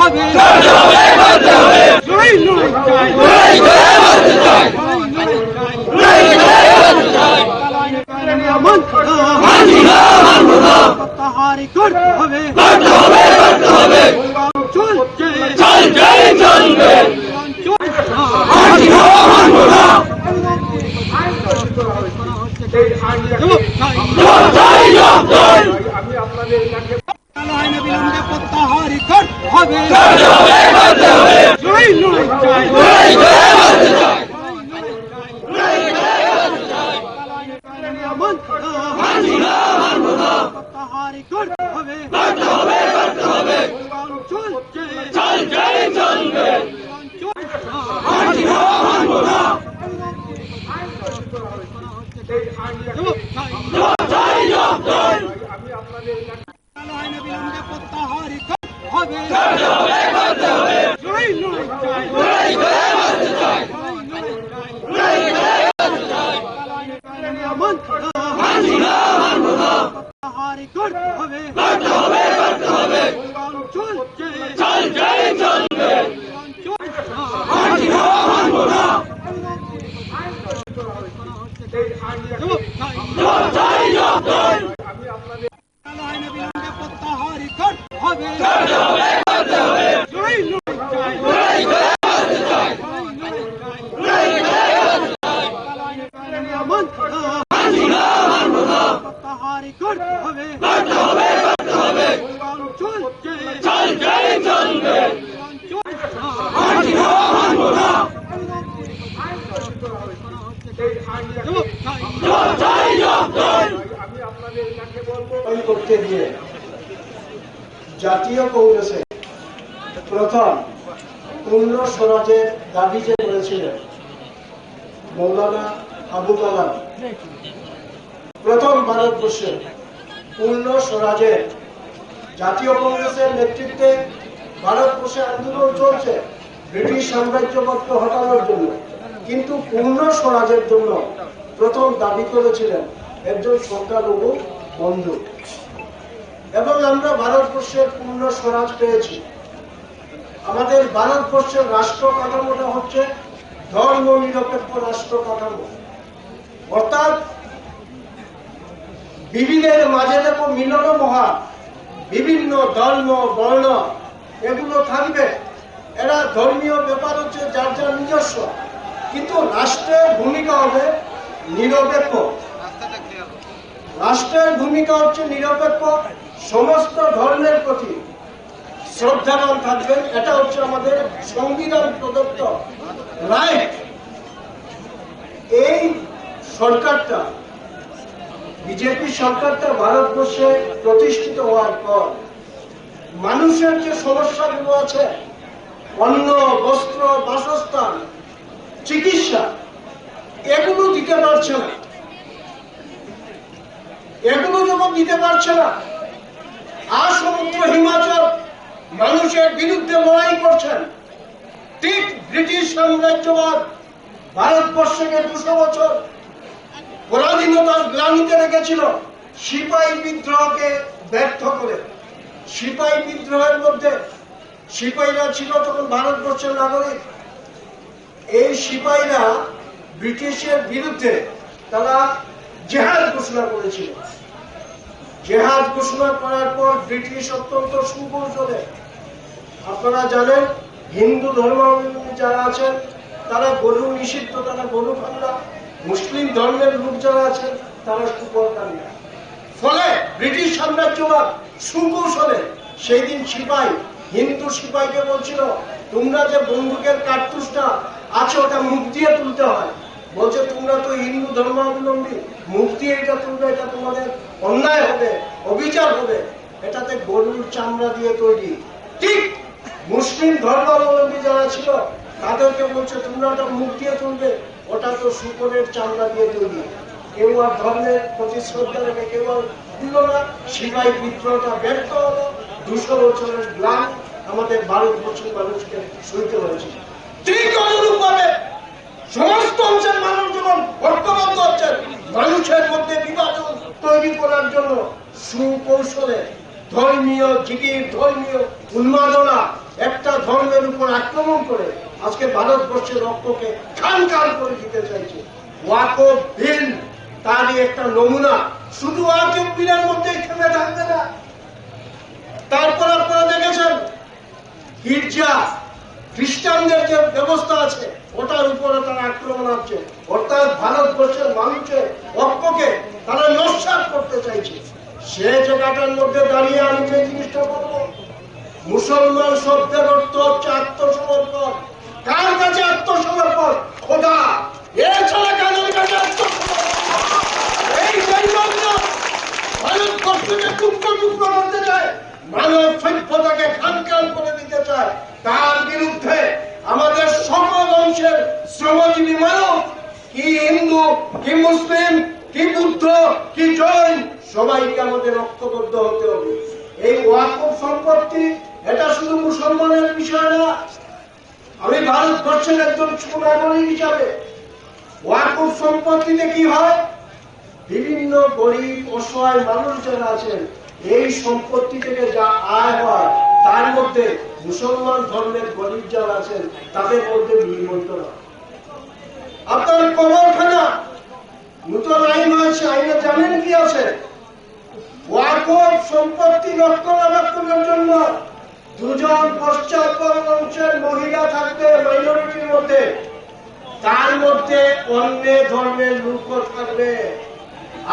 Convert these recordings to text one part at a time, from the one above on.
হবে, প্রত্যাহারই করতে হবে, চলছে চলবে, বিলম্বে প্রত্যাহারই করতে হবে, প্রত্যাহারই করতে হবে, চলছে চলবে, বিলম্বে প্রত্যাহারই করতে হবে, প্রত্যাহারই করতে হবে, চলছে চলবে, বিলম্বে প্রত্যাহারই করতে হবে, প্রত্যাহারই করতে হবে, চলছে চলবে, করতে গিয়ে জাতীয় কংগ্রেসে প্রথম পূর্ণ স্বরাজের দাবি যে করেছিলেন মৌলানা আবু কালাম, প্রথম ভারতবর্ষে পূর্ণ স্বরাজের জাতীয় কংগ্রেসের নেতৃত্বে ভারতবর্ষে আন্দোলন চলছে ব্রিটিশ সাম্রাজ্যবাদকে হটানোর জন্য, কিন্তু পূর্ণ স্বরাজের জন্য প্রথম দাবি করেছিলেন একজন সংখ্যালঘু বন্ধু। এবং আমরা ভারতবর্ষের পূর্ণ স্বরাজ পেয়েছি। আমাদের ভারতবর্ষের রাষ্ট্র কাঠামোটা হচ্ছে ধর্ম নিরপেক্ষ রাষ্ট্র কাঠামো, অর্থাৎ বিবিধের মাঝে দেখো মিলন মহান, বিভিন্ন ধর্ম বর্ণ এগুলো থাকবে, এরা ধর্মীয় ব্যাপার হচ্ছে যার যার নিজস্ব, কিন্তু রাষ্ট্রের ভূমিকা হবে নিরপেক্ষ। রাষ্ট্রের ভূমিকা হচ্ছে নিরপেক্ষ, সমস্ত ধর্মের প্রতি শ্রদ্ধাবান থাকবেন, এটা হচ্ছে আমাদের সংবিধান প্রদত্ত রাইট। এই সরকারটা, বিজেপি সরকারটা ভারতবর্ষে প্রতিষ্ঠিত হওয়ার পর মানুষের যে সমস্যাগুলো আছে, অন্ন, বস্ত্র, বাসস্থান, চিকিৎসা, এগুলো দিতে পারছে না। এগুলো যখন দিতে পারছে না, আর সমুদ্র হিমাচল মানুষের বিরুদ্ধে লড়াই করছেন। ঠিক ব্রিটিশ সাম্রাজ্যবাদ ভারতবর্ষকে 200 বছর পরাধীনতার গ্লানিতে রেখেছিল সিপাহী বিদ্রোহকে ব্যর্থ করে। সিপাহী বিদ্রোহের মধ্যে সিপাহীরা ছিল তখন ভারতবর্ষের নাগরিক। এই সিপাহীরা ব্রিটিশের বিরুদ্ধে তারা জেহাদ ঘোষণা করেছিল। জেহাদ ঘোষণা করার পর ব্রিটিশ অত্যন্ত সুকৌশলে, আপনারা জানেন হিন্দু ধর্মাবলম্বী যারা আছেন তারা গরু নিষিদ্ধ, তারা গরু খান না। মুসলিম ধর্মের লোক যারা আছেন তারা শুকর খান না। ফলে ব্রিটিশ সাম্রাজ্যবাদ সুকৌশলে সেই দিন সিপাহী, হিন্দু সিপাহীকে বলছিল তোমরা যে বন্দুকের কার্তুজটা আছে ওটা মুখ দিয়ে তুলতে হয়। বলছে তোমরা তো হিন্দু ধর্মাবলম্বী, মুখ দিয়ে এটা তুলবে, এটা তোমাদের অন্যায় হবে, অবিচার হবে, এটাতে গরুর চামড়া দিয়ে তৈরি। ঠিক মুসলিম ধর্মাবলম্বী যারা ছিল তাদেরকে বলছে তোমরা ওটা মুখ দিয়ে তুলবে, ওটা তো শুকরের চামড়া দিয়ে তৈরি। কেউ আর ধর্মের প্রতি শ্রদ্ধা রেখে কেউ আর তুলল না। সিপাহী বিদ্রোহটা ব্যর্থ হলো, 200 বছরের গ্লান আমাদের ভারতবর্ষের মানুষকে সইতে হয়েছে। ঠিক অনুরূপ ভাবে সমস্ত অংশের মানুষ যখন ঐক্যবদ্ধ হচ্ছেন, মানুষের মধ্যে বিভাজন তৈরি করার জন্য সুকৌশলে ধর্মীয় জিকির, ধর্মীয় উন্মাদনা, একটা ধর্মের উপর আক্রমণ করে আজকে ভারতবর্ষের রক্তকে খান খান করে দিতে চাইছে। ওয়াকফ বিল তারই একটা নমুনা। শুধু ওয়াকফ বিলের মধ্যেই থেমে থাকবে না। তারপর আপনারা দেখেছেন গির্জা, খ্রিস্টানদের যে ব্যবস্থা আছে ওটার উপরে তারা আক্রমণ হচ্ছে, অর্থাৎ ভারতবর্ষের মানুষের ঐক্যকে তারা নস্যাৎ করতে চাইছে। সে জায়গাটার মধ্যে দাঁড়িয়ে আমি যে জিনিসটা বলবো, মুসলমান শব্দের অর্থ হচ্ছে আত্মসমর্পণ। কার কাছে আত্মসমর্পণ? খোদা। এছাড়া কারোর কাছে আত্মসমর্পণ। এই জন্য ভারতবর্ষকে টুকরো টুকরো করতে চায়, মানব সভ্যতাকে খান খান করে দিতে চায়। তার বিরুদ্ধে আমাদের সকল অংশের শ্রমজীবী মানব, কি হিন্দু, কি মুসলিম, কি বুদ্ধ, কি জৈন, সবাইকে আমাদের ঐক্যবদ্ধ হতে হবে। এই ওয়াকফ সম্পত্তি এটা শুধু মুসলমানের বিষয় না। আমি ভারতবর্ষের একজন সুনাগরিক হিসাবে ওয়াকফ সম্পত্তিতে কি হয়, বিভিন্ন গরিব অসহায় মানুষ যারা আছেন এই সম্পত্তি থেকে যা আয় হয় তার মধ্যে মুসলমান ধর্মের গরিব যারা আছেন তাদের মধ্যে বিনিময় হয়। আপনার কবরখানা নতুন আইন হয়েছে, আইনে জানেন কি আছে? ওয়াকফ সম্পত্তি রক্ষণাবেক্ষণের জন্য দুজন পশ্চাৎপদ অংশের মহিলা থাকবে মাইনরিটির মধ্যে, তার মধ্যে অন্য ধর্মের লোকও থাকবে।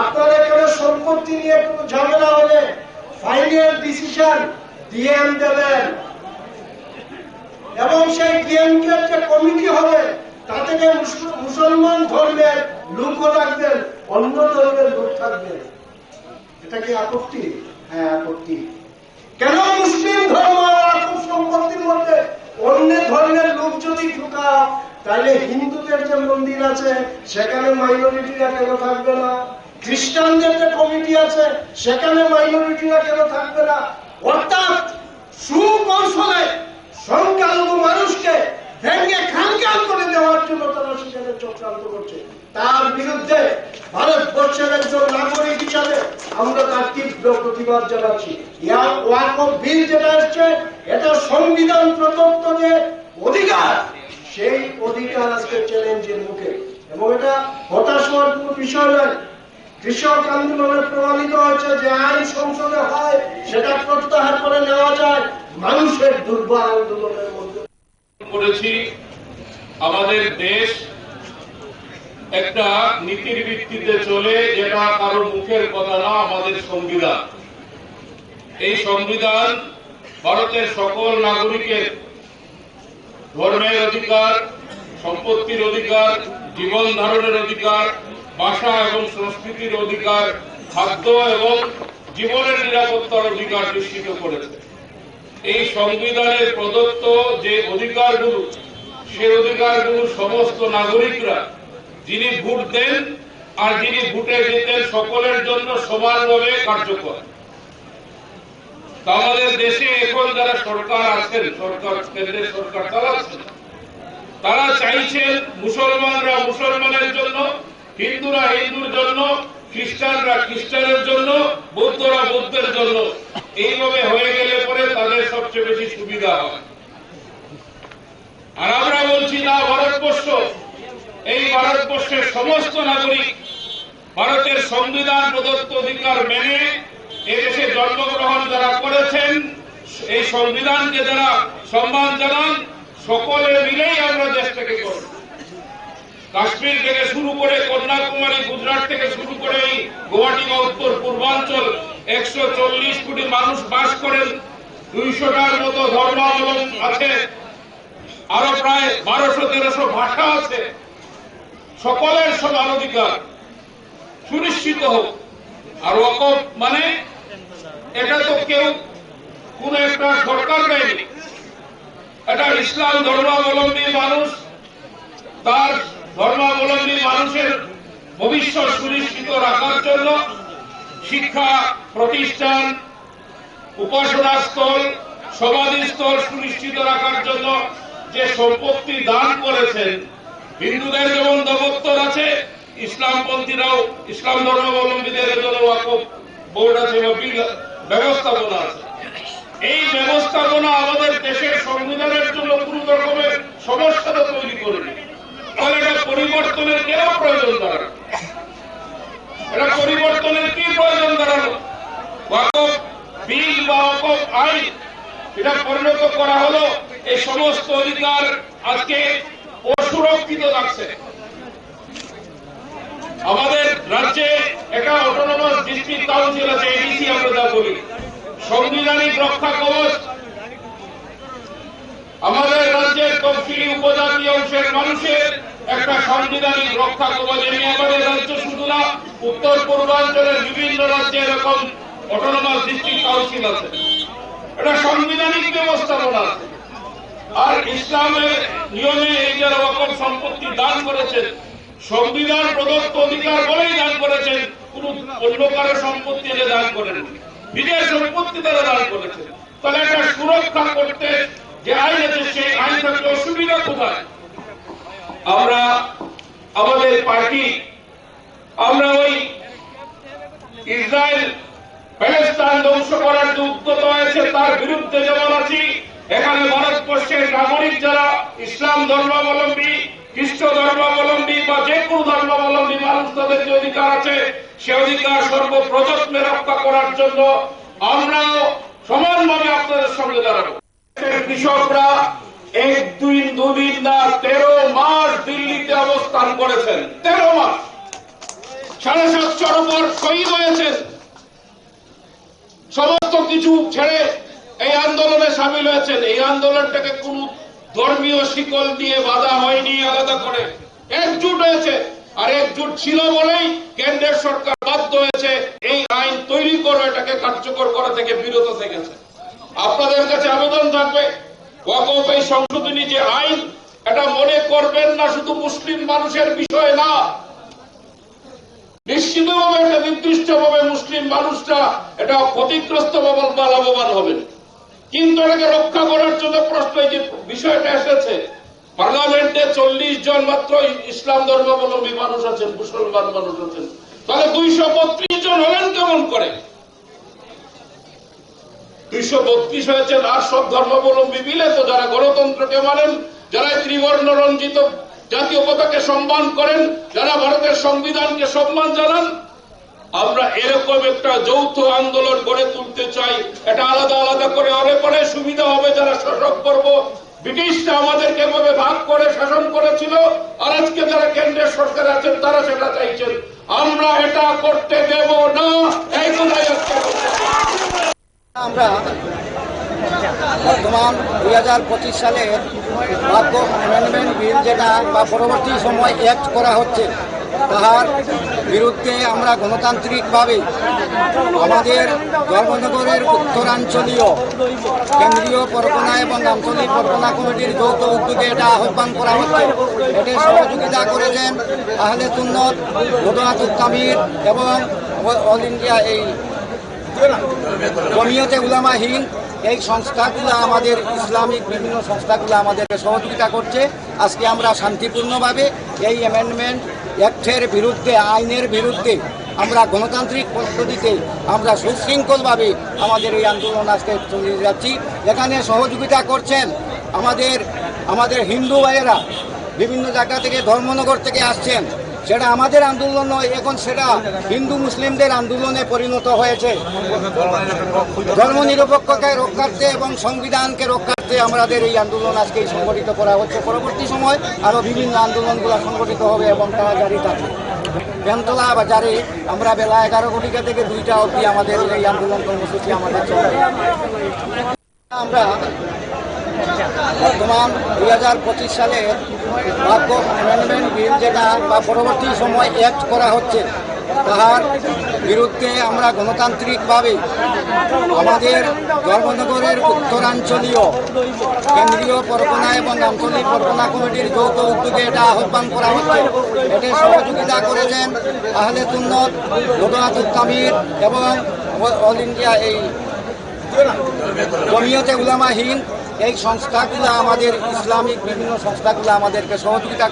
আপনার এখানে সম্পত্তি নিয়ে কোনো ঝামেলা হলে ফাইনাল ডিসিশন ডিএম দেবেন, এবং সেই ডিএম কে যে কমিটি হবে তা থেকে মুসলমান ধর্মের লোকও থাকবেন, অন্য ধর্মের লোক থাকবেন। এটা কি আপত্তি? হ্যাঁ, আপত্তি। কেন মুসলিম ধর্ম ওয়াকফ সম্পত্তির মধ্যে অন্য ধর্মের লোক যদি ঢুকাও, তাহলে হিন্দুদের যে মন্দির আছে সেখানে মাইনরিটিরা কেন থাকবে না? খ্রিস্টানদের যে কমিটি আছে সেখানে মাইনরিটিরা কেন থাকবে না? অর্থাৎ সুকৌশলে সংখ্যালঘু মানুষকে ভেঙে খানখান করে দেওয়ার জন্য তারা সেখানে চক্রান্ত করছে। তার বিরুদ্ধে ভারতবর্ষের একজন নাগরিক হিসাবে আমরা তার তীব্র প্রতিবাদ জানাচ্ছি। ওয়াকফ বিল যেটা আসছে এটা সংবিধান প্রদত্ত যে অধিকার, সেই অধিকার আজকে চ্যালেঞ্জের মুখে, এবং এটা হতাশ হওয়ার কোনো বিষয় নয়। কৃষক আন্দোলনে প্রমাণিত হয়েছে যে আইন সংসদে হয় সেটা প্রত্যাহার করে নেওয়া যায় মানুষের দুর্বার আন্দোলনের মধ্যে। করেছি আমাদের দেশ একটা নীতির ভিত্তিতে চলে, যেটা কারো মুখের কথা না, আমাদের সংবিধান। এই সংবিধান ভারতের সকল নাগরিকের ধর্মের অধিকার, সম্পত্তির অধিকার, জীবন ধারণের অধিকার, ভাষা এবং সংস্কৃতির অধিকার, খাদ্য এবং জীবনের নিরাপত্তার অধিকার নিশ্চিত করেছে। এই সংবিধানের প্রদত্ত যে অধিকারগুলো, সেই অধিকারগুলো সমস্ত নাগরিকরা যিনি ভোট দেন আর যিনি ভোটে জিতেন সকলের জন্য সমানভাবে কার্যকর। আমাদের দেশে এখন যারা সরকার আছেন, সরকার কেন্দ্রের সরকার চালাচ্ছেন, তারা চাইছেন মুসলমানরা মুসলমানের জন্য, হিন্দুরা হিন্দুর জন্য, খ্রিস্টানরা খ্রিস্টানের জন্য, বৌদ্ধরা বৌদ্ধের জন্য। এইভাবে হয়ে গেলে পরে তাদের সবচেয়ে বেশি সুবিধা হয়। আর আমরা বলছি না, ভারতবর্ষ, এই ভারতবর্ষের সমস্ত নাগরিক ভারতের সংবিধান প্রদত্ত অধিকার মেনে এদেশে জন্মগ্রহণ যারা করেছেন, এই সংবিধানকে যারা সম্মান জানান, সকলে মিলেই আমরা দেশটাকে করব। কাশ্মীর থেকে শুরু করে কন্যাকুমারী, গুজরাট থেকে শুরু করে এই গুয়াহাটি বা উত্তর পূর্বাঞ্চল 140 কোটি মানুষ বাস করেন, 200টার মতো ধর্মাবলম্বী আছে, আরো প্রায় 1200-1300 ভাষা আছে। সকলের সমান অধিকার সুনিশ্চিত হোক। আর ওয়াকফ মানে এটা তো কেউ কোন একটা সরকার দেয়নি, এটা ইসলাম ধর্মাবলম্বী মানুষ তার ধর্মাবলম্বী মানুষের ভবিষ্যৎ সুনিশ্চিত রাখার জন্য শিক্ষা প্রতিষ্ঠান, উপাসনা স্থল, সমাধিস্থল সুনিশ্চিত রাখার জন্য যে সম্পত্তি দান করেছেন। হিন্দুদের যেমন দপ্তর আছে, ইসলামপন্থীরাও, ইসলাম ধর্মাবলম্বীদের জন্য ওয়াকফ বোর্ড আছে বা বিল ব্যবস্থাপনা আছে। এই ব্যবস্থাপনা আমাদের দেশের সংবিধানের জন্য কোন রকমের সমস্যা তো তৈরি করেনি। তাহলে এটা পরিবর্তনের কেন প্রয়োজন দাঁড়ানো? এটা পরিবর্তনের কি প্রয়োজন দাঁড়ানো? ওয়াকফ বিল বা ওয়াকফ আইন এটা পরিণত করা হলো এই সমস্ত অধিকার আজকে অসুরক্ষিত থাকছে। আমাদের রাজ্যে একটা অটোনমাস ডিস্ট্রিক্ট কাউন্সিল আছে, এডিসি আমরা যা বলি, সাংবিধানিক রক্ষা কবচ। আমাদের রাজ্যের তফসিলি উপজাতি অংশের মানুষের একটা সাংবিধানিক রক্ষা কবচ। এমনি আমাদের রাজ্য শুধু না, উত্তর পূর্বাঞ্চলের বিভিন্ন রাজ্যে এরকম অটোনমাস ডিস্ট্রিক্ট কাউন্সিল আছে। এটা সাংবিধানিক ব্যবস্থাপনা আছে। আর ইসলামের নিয়মে এই যারা ওয়াকফ সম্পত্তি দান করেছেন, সংবিধান প্রদত্ত অধিকার বলেই দান করেছেন, কোন অন্য কারো সম্পত্তি এনে দান করেন, বিদেশ সম্পত্তি তারা দান করেছেন। তাহলে একটা সুরক্ষা করতে যে আইন আছে, সেই আইন থাকলে অসুবিধা কোথায়? আমরা আমাদের পার্টি আমরা ওই ইসরায়েল প্যালেস্টাইন ধ্বংস করার যে উদ্যত হয়েছে তার বিরুদ্ধে যেমন আছি, এখানে ভারতবর্ষের নাগরিক যারা ইসলাম ধর্মাবলম্বী, খ্রিস্ট ধর্মাবলম্বী বা যে কোনো ধর্মাবলম্বী মানুষ, তাদের যে অধিকার আছে সে অধিকার সর্বপ্রযত্নে রক্ষা করার জন্য আমরাও সমানভাবে আপনাদের সঙ্গে দাঁড়াবো। কৃষকরা 1-2 দিন না 13 মাস দিল্লিতে অবস্থান করেছেন। 13 মাস 750 উপর শহীদ হয়েছেন। সমস্ত কিছু ছেড়ে এই আন্দোলনে সামিল হয়েছেন। এই আন্দোলনটাকে কোন ধর্মীয় শিকল দিয়ে বাধা হয়নি, আলাদা করে একজুট হয়েছে। আর একজুট ছিল বলেই কেন্দ্রের সরকার বাধ্য হয়েছে এই আইন তৈরি করে এটাকে কার্যকর করা থেকে বিরত থেকেছে। আপনাদের কাছে আবেদন থাকবে, ওয়াকফ এই সংশোধনী যে আইন, এটা মনে করবেন না শুধু মুসলিম মানুষের বিষয় না, নিশ্চিতভাবে একটা নির্দিষ্টভাবে মুসলিম মানুষরা এটা ক্ষতিগ্রস্ত বা লাভবান হবেন। কিন্তু এটাকে রক্ষা করার জন্য প্রশ্ন যে বিষয়টা এসেছে, পার্লামেন্টে 40 জন মাত্র ইসলাম ধর্মাবলম্বী মানুষ আছেন, মুসলমান মানুষ আছেন, তাহলে 232 জন হলেন কেমন করে? 232 হয়েছেন। আর সব ধর্মাবলম্বী মিলে তো যারা গণতন্ত্রকে মানেন, যারা ত্রিবর্ণ রঞ্জিত জাতীয় পতাকাকে সম্মান করেন, যারা ভারতের সংবিধানকে সম্মান জানান, আমরা এরকম একটা যৌথ আন্দোলন গড়ে তুলতে চাই। এটা আলাদা আলাদা করে হলে পরে সুবিধা হবে যারা শাসক পর্ব। ব্রিটিশরা আমাদেরকে এভাবে ভাগ করে শাসন করেছিল, আর আজকে যারা কেন্দ্রের সরকার আছেন তারা সেটা চাইছেন। আমরা এটা করতে দেব না, এই কথাই আজকে আমরা বর্তমান 2025 সালের ওয়াকফ অ্যামেন্ডমেন্ট বিল যেটা বা পরবর্তী সময় অ্যাক্ট করা হচ্ছে, তাহার বিরুদ্ধে আমরা গণতান্ত্রিকভাবে আমাদের ধর্মনগরের উত্তরাঞ্চলীয় কেন্দ্রীয় পরগনা এবং আঞ্চলিক পরগনা কমিটির যৌথ উদ্যোগে এটা আহ্বান করা হচ্ছে। এতে সহযোগিতা করেছেন আহলে সুন্নাত, ওলামাতুল কামির এবং অল ইন্ডিয়া এই জমিয়তে উলামা হিন্দ, এই সংস্থাগুলো আমাদের ইসলামিক বিভিন্ন সংস্থাগুলো আমাদেরকে সহযোগিতা করছে। আজকে আমরা শান্তিপূর্ণভাবে এই অ্যামেন্ডমেন্ট অ্যাক্টের বিরুদ্ধে, আইনের বিরুদ্ধে আমরা গণতান্ত্রিক পদ্ধতিতে আমরা সুশৃঙ্খলভাবে আমাদের এই আন্দোলন আজকে চালিয়ে যাচ্ছি। এখানে সহযোগিতা করছেন আমাদের হিন্দু ভাইয়েরা, বিভিন্ন জায়গা থেকে ধর্মনগর থেকে আসছেন। সেটা আমাদের আন্দোলন নয়, এখন সেটা হিন্দু মুসলিমদের আন্দোলনে পরিণত হয়েছে। ধর্মনিরপেক্ষকে রক্ষার্থে এবং সংবিধানকে রক্ষার্থে আমাদের এই আন্দোলন আজকে সংগঠিত করা হচ্ছে। পরবর্তী সময় আরও বিভিন্ন আন্দোলনগুলো সংগঠিত হবে এবং তারা জারি থাকবে। বেনতলা বাজারে আমরা বেলা 11 ঘটিকা থেকে 2টা অবধি আমাদের এই আন্দোলন কর্মসূচি আমাদের চলবে। আমরা বর্তমান 2025 সালের ওয়াকফ অ্যামেন্ডমেন্ট বিল যেটা বা পরবর্তী সময় অ্যাক্ট করা হচ্ছে, তাহার বিরুদ্ধে আমরা গণতান্ত্রিকভাবে আমাদের ধর্মনগরের উত্তরাঞ্চলীয় কেন্দ্রীয় পরগনা এবং আঞ্চলিক পরগনা কমিটির যৌথ উদ্যোগে এটা আহ্বান করা হচ্ছে। এতে সহযোগিতা করেছেন আহলে সুন্নাত, ওলামাতুল কামির এবং অল ইন্ডিয়া এই জমিয়তে উলামা হিন্দ, এই সংস্থাগুলো আমাদের ইসলামিক বিভিন্ন সংস্থাগুলো আমাদেরকে সহযোগিতা